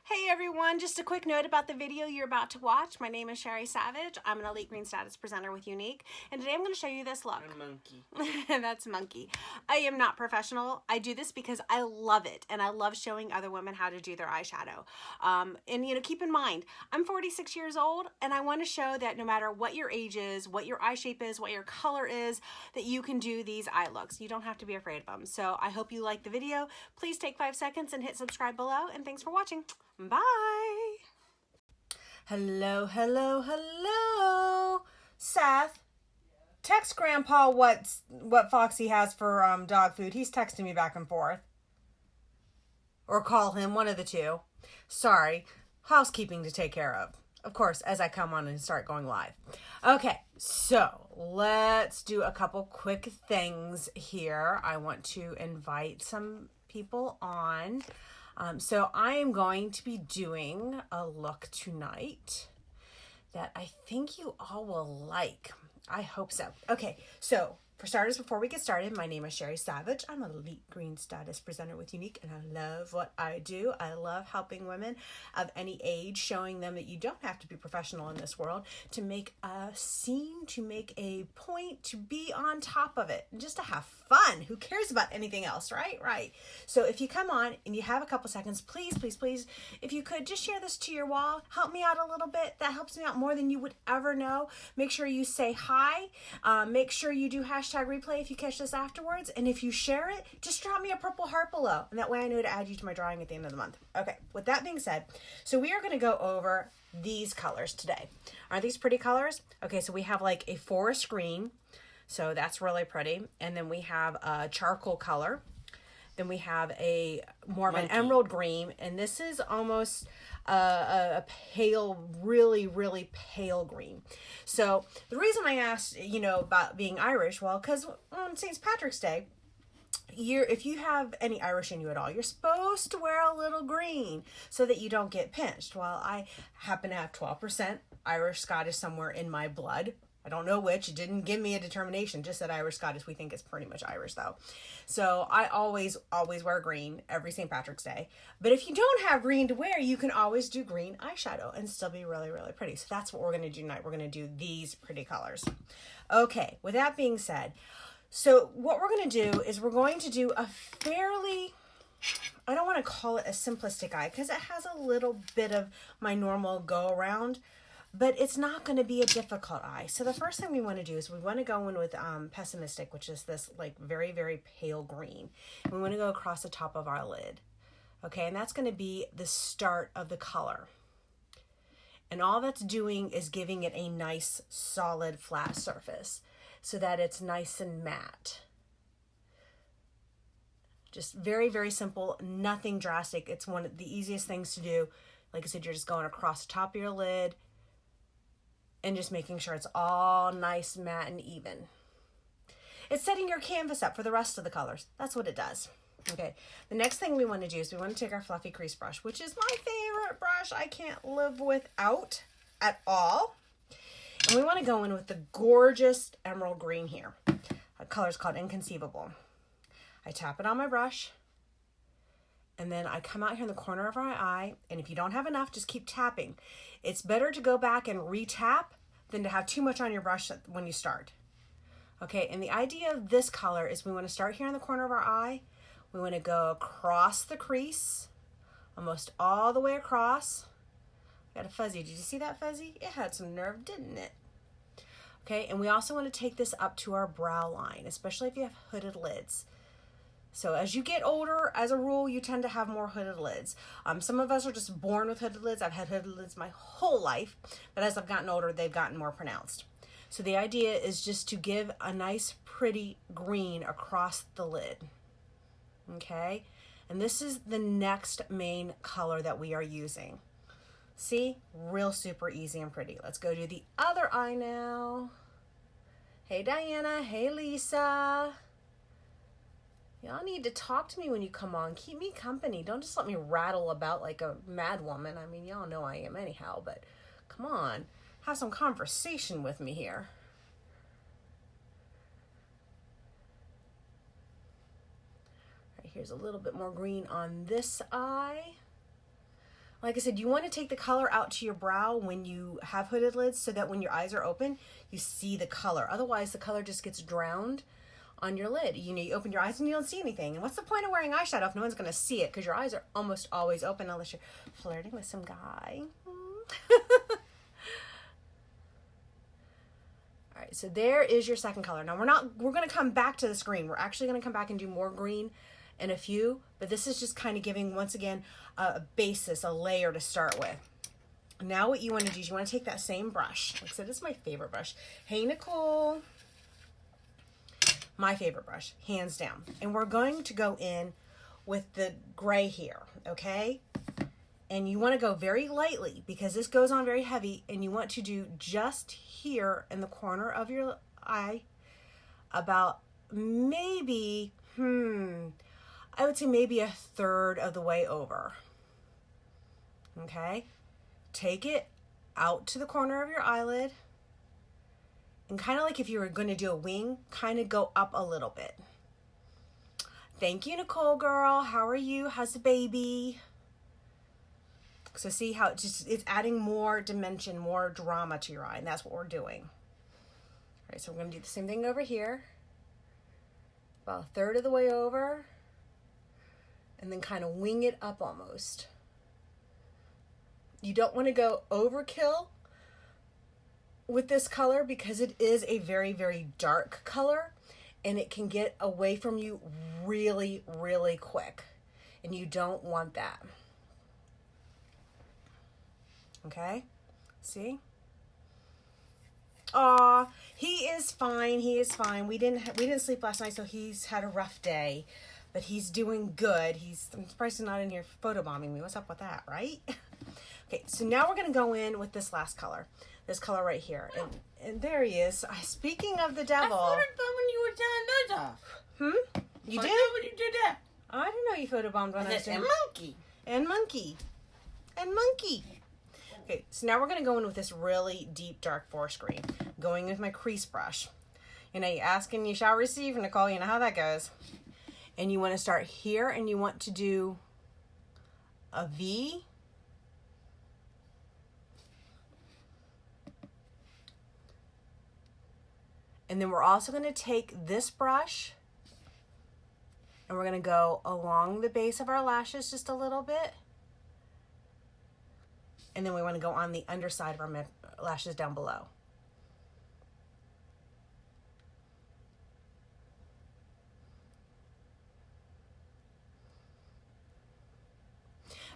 Hey everyone, just a quick note about the video you're about to watch. My name is Sherry Savage. I'm an Elite Green Status presenter with Younique, and today I'm going to show you this look. A monkey. That's Monkey. I am not professional. I do this because I love it, and I love showing other women how to do their eyeshadow. Keep in mind, I'm 46 years old, and I want to show that no matter what your age is, what your eye shape is, what your color is, that you can do these eye looks. You don't have to be afraid of them. So I hope you like the video. Please take 5 seconds and hit subscribe below, and thanks for watching. Bye. Hello, hello, hello. Seth, text Grandpa what Foxy has for dog food. He's texting me back and forth. Or call him, one of the two. Sorry, housekeeping to take care of. Of course, as I come on and start going live. Okay, so let's do a couple quick things here. I want to invite some people on. So I am going to be doing a look tonight that I think you all will like. I hope so. Okay, so for starters, before we get started, my name is Sherry Savage. I'm an Elite Green Status presenter with Younique, and I love what I do. I love helping women of any age, showing them that you don't have to be professional in this world to make a scene, to make a point, to be on top of it, and just to have fun. Who cares about anything else, right? Right. So if you come on and you have a couple seconds, please, please, please, if you could just share this to your wall, help me out a little bit. That helps me out more than you would ever know. Make sure you say hi. Make sure you do hashtag replay if you catch this afterwards. And if you share it, just drop me a purple heart below. And that way I know to add you to my drawing at the end of the month. Okay, with that being said, so we are going to go over these colors today. Aren't these pretty colors? Okay, so we have like a forest green. So that's really pretty. And then we have a charcoal color. Then we have a more of an emerald green. And this is almost a pale, really, really pale green. So the reason I asked, about being Irish, well, because on St. Patrick's Day, if you have any Irish in you at all, you're supposed to wear a little green so that you don't get pinched. Well, I happen to have 12% Irish Scottish somewhere in my blood. I don't know which. It didn't give me a determination. Just said Irish Scottish. We think it's pretty much Irish though. So I always wear green every St. Patrick's Day. But if you don't have green to wear, you can always do green eyeshadow and still be really, really pretty. So that's what we're going to do tonight. We're going to do these pretty colors. Okay, with that being said, so what we're going to do is we're going to do a fairly, I don't want to call it a simplistic eye because it has a little bit of my normal go around. But it's not going to be a difficult eye. So the first thing we want to do is we want to go in with Pessimistic, which is this like very, very pale green. And we want to go across the top of our lid. Okay, and that's going to be the start of the color. And all that's doing is giving it a nice, solid, flat surface so that it's nice and matte. Just very, very simple, nothing drastic. It's one of the easiest things to do. Like I said, you're just going across the top of your lid, and just making sure it's all nice, matte, and even. It's setting your canvas up for the rest of the colors. That's what it does. Okay, the next thing we want to do is we want to take our fluffy crease brush, which is my favorite brush. I can't live without at all. And we want to go in with the gorgeous emerald green here. The color is called Inconceivable. I tap it on my brush, and then I come out here in the corner of our eye, and if you don't have enough, just keep tapping. It's better to go back and re-tap than to have too much on your brush when you start. Okay, and the idea of this color is we want to start here in the corner of our eye. We want to go across the crease, almost all the way across. Got a fuzzy. Did you see that fuzzy? It had some nerve, didn't it? Okay, and we also want to take this up to our brow line, especially if you have hooded lids. So as you get older, as a rule, you tend to have more hooded lids. Some of us are just born with hooded lids. I've had hooded lids my whole life, but as I've gotten older, they've gotten more pronounced. So the idea is just to give a nice, pretty green across the lid. Okay? And this is the next main color that we are using. See? Real super easy and pretty. Let's go to the other eye now. Hey, Diana. Hey, Lisa. Y'all need to talk to me when you come on. Keep me company. Don't just let me rattle about like a mad woman. I mean, y'all know I am anyhow, but come on. Have some conversation with me here. All right, here's a little bit more green on this eye. Like I said, you want to take the color out to your brow when you have hooded lids so that when your eyes are open, you see the color. Otherwise, the color just gets drowned on your lid. You know, you open your eyes and you don't see anything. And what's the point of wearing eyeshadow if no one's going to see it? Because your eyes are almost always open unless you're flirting with some guy. All right, so there is your second color. Now we're going to come back to this green. We're actually going to come back and do more green in a few, but this is just kind of giving, once again, a basis, a layer to start with. Now what you want to do is you want to take that same brush. Like I said, this is my favorite brush. Hey, Nicole. My favorite brush, hands down. And we're going to go in with the gray here, okay? And you want to go very lightly because this goes on very heavy, and you want to do just here in the corner of your eye about maybe, I would say maybe a third of the way over. Okay? Take it out to the corner of your eyelid. And kind of like if you were going to do a wing, kind of go up a little bit. Thank you, Nicole girl. How are you? How's the baby? So see how it's adding more dimension, more drama to your eye. And that's what we're doing. All right, so we're going to do the same thing over here. About a third of the way over. And then kind of wing it up almost. You don't want to go overkill with this color because it is a very, very dark color and it can get away from you really, really quick. And you don't want that. Okay? See? Aw, he is fine. He is fine. We didn't sleep last night, so he's had a rough day. But he's doing good. I'm surprised he's not in here photobombing me. What's up with that, right? Okay, so now we're going to go in with this last color. This color right here. And there he is. Speaking of the devil. I photobombed when you were telling those off. You did? When you did that. I didn't know you photobombed when I was doing. And monkey. And monkey. And monkey. Okay, so now we're going to go in with this really deep, dark forest green. Going with my crease brush. You know, you ask and you shall receive, Nicole. You know how that goes. And you want to start here and you want to do a V. And then we're also going to take this brush and we're going to go along the base of our lashes just a little bit. And then we want to go on the underside of our lashes down below.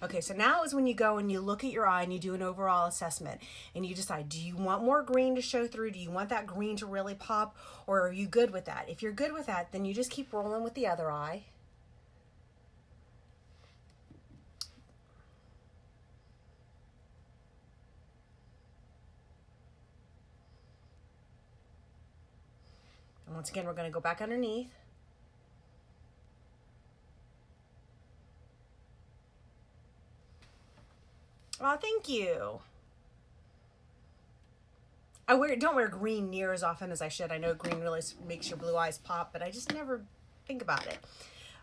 Okay, so now is when you go and you look at your eye and you do an overall assessment and you decide, do you want more green to show through? Do you want that green to really pop? Or are you good with that? If you're good with that, then you just keep rolling with the other eye. And once again, we're going to go back underneath. Oh, thank you. Don't wear green near as often as I should. I know green really makes your blue eyes pop, but I just never think about it.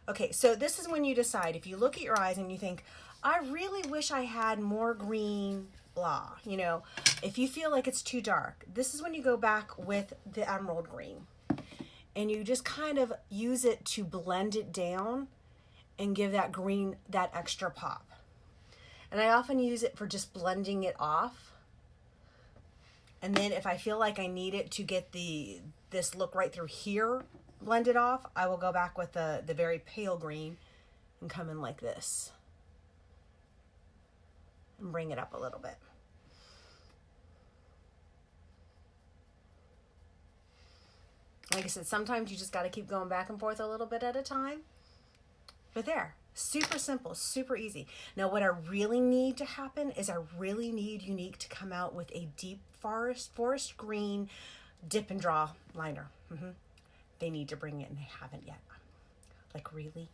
Okay, so this is when you decide. If you look at your eyes and you think, I really wish I had more green, blah. You know, if you feel like it's too dark, this is when you go back with the emerald green. And you just kind of use it to blend it down and give that green that extra pop. And I often use it for just blending it off. And then if I feel like I need it to get this look right through here blended off, I will go back with the very pale green and come in like this. And bring it up a little bit. Like I said, sometimes you just got to keep going back and forth a little bit at a time. But there. Super simple, super easy. Now what I really need to happen is I really need Younique to come out with a deep forest green dip and draw liner. They need to bring it and they haven't yet. Like really?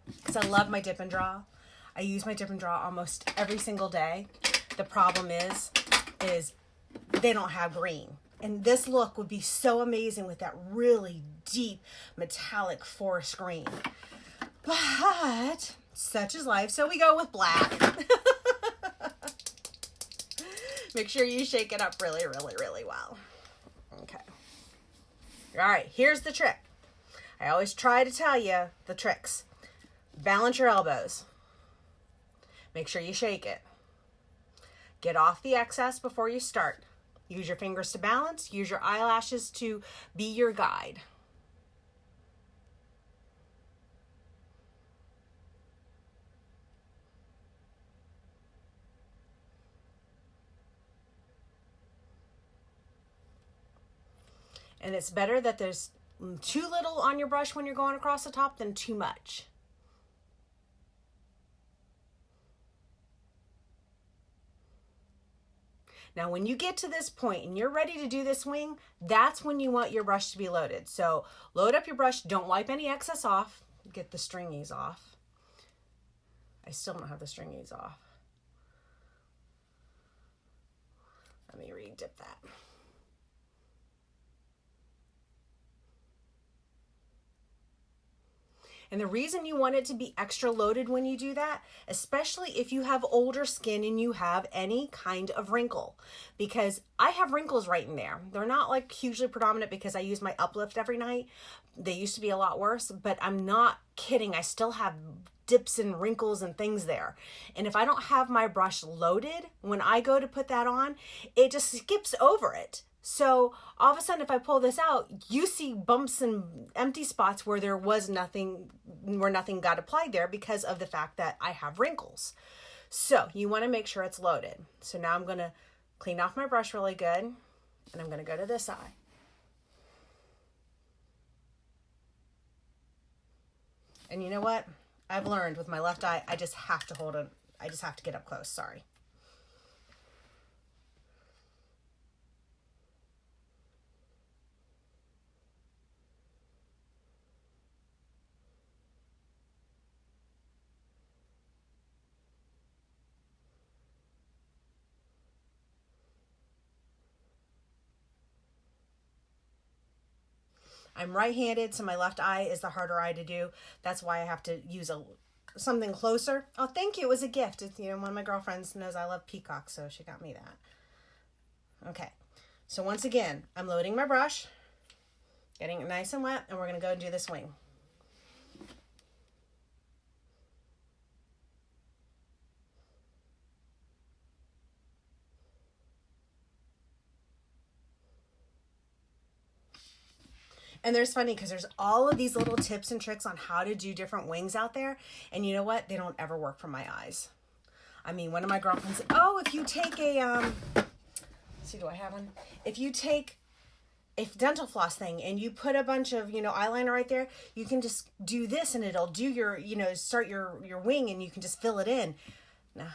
Because I love my dip and draw. I use my dip and draw almost every single day. The problem is they don't have green. And this look would be so amazing with that really deep metallic forest green. But such is life, so we go with black. Make sure you shake it up really, really, really well. Okay. All right, here's the trick. I always try to tell you the tricks. Balance your elbows. Make sure you shake it. Get off the excess before you start. Use your fingers to balance. Use your eyelashes to be your guide. And it's better that there's too little on your brush when you're going across the top than too much. Now, when you get to this point and you're ready to do this wing, that's when you want your brush to be loaded. So load up your brush. Don't wipe any excess off. Get the stringies off. I still don't have the stringies off. Let me re-dip that. And the reason you want it to be extra loaded when you do that, especially if you have older skin and you have any kind of wrinkle, because I have wrinkles right in there. They're not like hugely predominant because I use my uplift every night. They used to be a lot worse, but I'm not kidding. I still have dips and wrinkles and things there. And if I don't have my brush loaded, when I go to put that on, it just skips over it. So all of a sudden, if I pull this out, you see bumps and empty spots where there was nothing, where nothing got applied there because of the fact that I have wrinkles. So you want to make sure it's loaded. So now I'm going to clean off my brush really good, and I'm going to go to this eye. And you know what? I've learned with my left eye, I just have to hold it. I just have to get up close. Sorry. I'm right-handed, so my left eye is the harder eye to do. That's why I have to use something closer. Oh, thank you. It was a gift. It's, one of my girlfriends knows I love peacocks, so she got me that. Okay. So once again, I'm loading my brush, getting it nice and wet, and we're going to go and do this wing. And there's funny because there's all of these little tips and tricks on how to do different wings out there. And you know what? They don't ever work for my eyes. I mean, one of my girlfriends said, oh, if you take let's see, do I have one? If you take a dental floss thing and you put a bunch of, eyeliner right there, you can just do this and it'll do your, start your wing and you can just fill it in. No,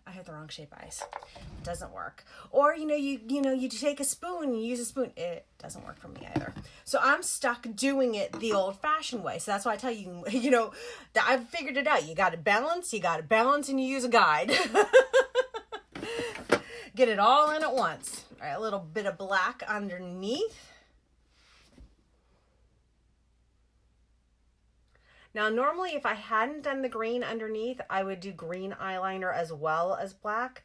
I have the wrong shape eyes. It doesn't work. Or, you take a spoon, you use a spoon. It doesn't work for me either. So I'm stuck doing it the old-fashioned way. So that's why I tell you, that I've figured it out. You got to balance, and you use a guide. Get it all in at once. All right, a little bit of black underneath. Now, normally, if I hadn't done the green underneath, I would do green eyeliner as well as black.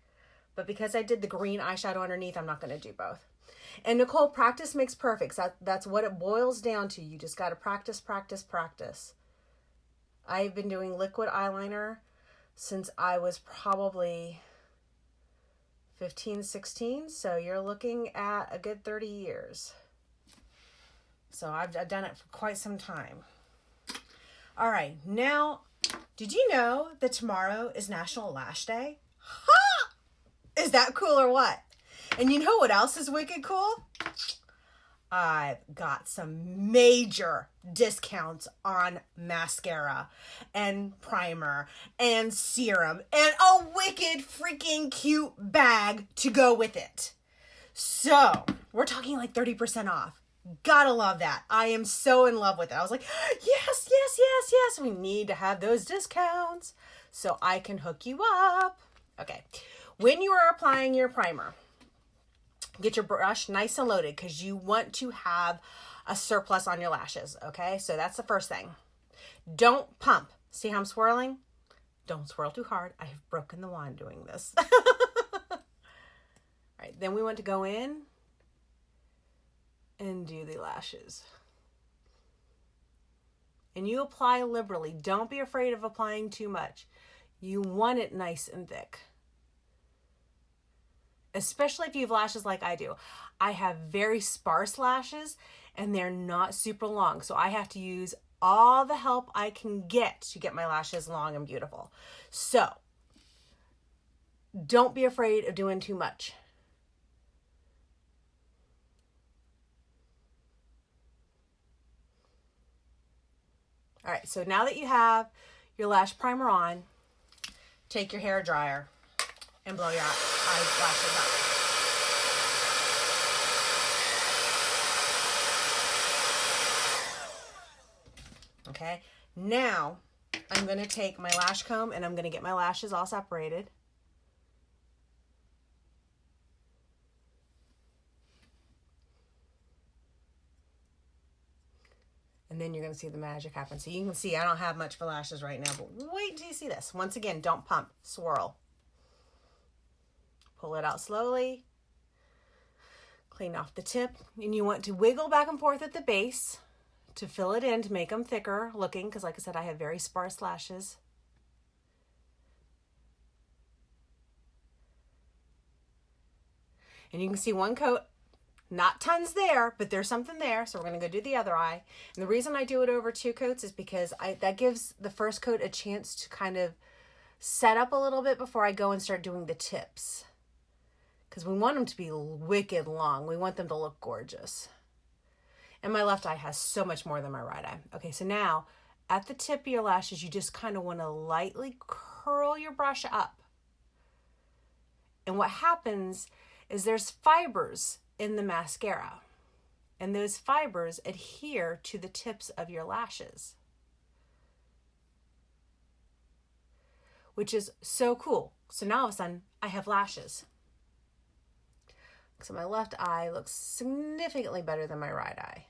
But because I did the green eyeshadow underneath, I'm not going to do both. And Nicole, practice makes perfect. That's what it boils down to. You just got to practice, practice, practice. I've been doing liquid eyeliner since I was probably 15, 16. So you're looking at a good 30 years. So I've done it for quite some time. All right, now, did you know that tomorrow is National Lash Day? Ha! Is that cool or what? And you know what else is wicked cool? I've got some major discounts on mascara and primer and serum and a wicked freaking cute bag to go with it. So, we're talking like 30% off. Gotta love that. I am so in love with it. I was like, yes, yes, yes, yes. We need to have those discounts so I can hook you up. Okay. When you are applying your primer, get your brush nice and loaded because you want to have a surplus on your lashes. Okay. So that's the first thing. Don't pump. See how I'm swirling? Don't swirl too hard. I have broken the wand doing this. All Right, then we want to go in and do the lashes. And you apply liberally. Don't be afraid of applying too much. You want it nice and thick. Especially if you have lashes like I do. I have very sparse lashes and they're not super long. So I have to use all the help I can get to get my lashes long and beautiful. So don't be afraid of doing too much. All right, so now that you have your lash primer on, take your hair dryer and blow your eyelashes up. Okay, now I'm going to take my lash comb and I'm going to get my lashes all separated. And then you're going to see the magic happen. So you can see I don't have much for lashes right now, but wait until you see this. Once again, don't pump, swirl. Pull it out slowly. Clean off the tip. And you want to wiggle back and forth at the base to fill it in, to make them thicker looking, because like I said, I have very sparse lashes. And you can see one coat. Not tons there, but there's something there. So we're going to go do the other eye. And the reason I do it over 2 coats is because that gives the first coat a chance to kind of set up a little bit before I go and start doing the tips. Because we want them to be wicked long. We want them to look gorgeous. And my left eye has so much more than my right eye. Okay, so now at the tip of your lashes, you just kind of want to lightly curl your brush up. And what happens is there's fibers in the mascara, and those fibers adhere to the tips of your lashes, which is so cool. So now all of a sudden I have lashes. So my left eye looks significantly better than my right eye.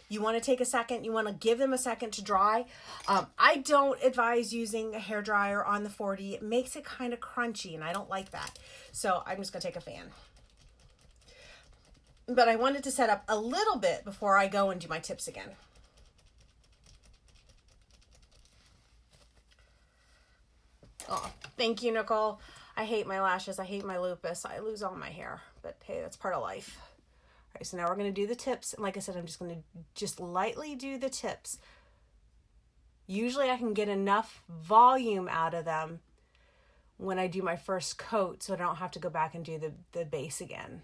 You want to take a second, you want to give them a second to dry. I don't advise using a hairdryer on the 40. It makes it kind of crunchy and I don't like that. So I'm just going to take a fan. But I wanted to set up a little bit before I go and do my tips again. Oh, thank you, Nicole. I hate my lashes. I hate my lupus. I lose all my hair, but hey, that's part of life. All right, so now we're going to do the tips. And like I said, I'm just going to just lightly do the tips. Usually I can get enough volume out of them when I do my first coat so I don't have to go back and do the base again.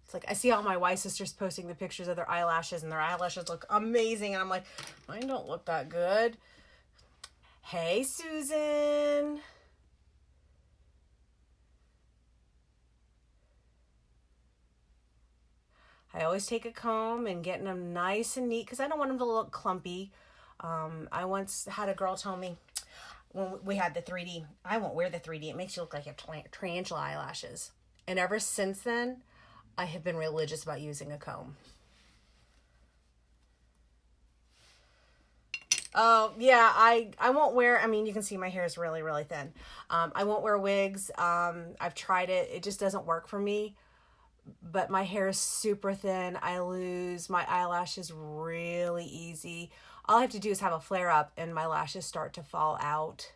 It's like I see all my white sisters posting the pictures of their eyelashes and their eyelashes look amazing. And I'm like, mine don't look that good. Hey, Susan. I always take a comb and getting them nice and neat because I don't want them to look clumpy. I once had a girl tell me when we had the 3D, I won't wear the 3D. It makes you look like you have tarantula eyelashes. And ever since then, I have been religious about using a comb. Oh, yeah, I won't wear, I mean, you can see my hair is really, really thin. I won't wear wigs. I've tried it. It just doesn't work for me. But my hair is super thin. I lose my eyelashes really easy. All I have to do is have a flare up and my lashes start to fall out.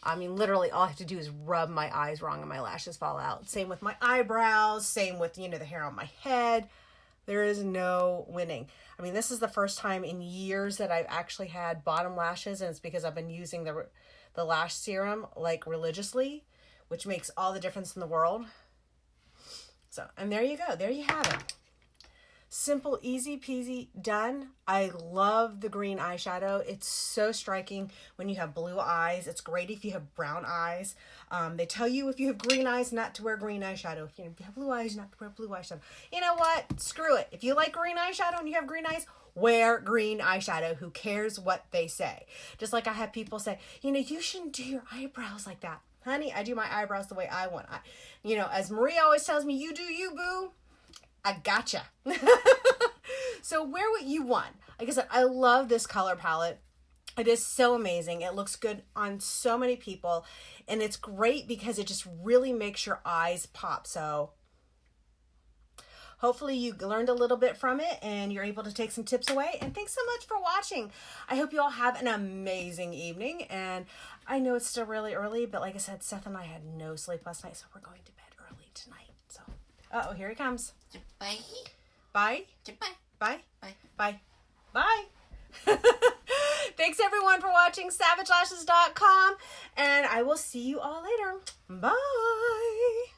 I mean, literally all I have to do is rub my eyes wrong and my lashes fall out. Same with my eyebrows, same with, the hair on my head. There is no winning. I mean, this is the first time in years that I've actually had bottom lashes, and it's because I've been using the lash serum like religiously, which makes all the difference in the world. So, and there you go. There you have it. Simple, easy peasy, done. I love the green eyeshadow. It's so striking when you have blue eyes. It's great if you have brown eyes. They tell you if you have green eyes not to wear green eyeshadow. If you have blue eyes, not to wear blue eyeshadow. You know what? Screw it. If you like green eyeshadow and you have green eyes, wear green eyeshadow. Who cares what they say? Just like I have people say, you shouldn't do your eyebrows like that. Honey, I do my eyebrows the way I want. As Marie always tells me, you do you, boo. I gotcha. So wear what you want. Like I said, I love this color palette. It is so amazing. It looks good on so many people. And it's great because it just really makes your eyes pop. So hopefully you learned a little bit from it and you're able to take some tips away. And thanks so much for watching. I hope you all have an amazing evening. And I know it's still really early, but like I said, Seth and I had no sleep last night, so we're going to bed early tonight. So, uh-oh, here he comes. Bye. Bye. Bye. Bye. Bye. Bye. Bye. Thanks everyone for watching SavageLashes.com, and I will see you all later. Bye.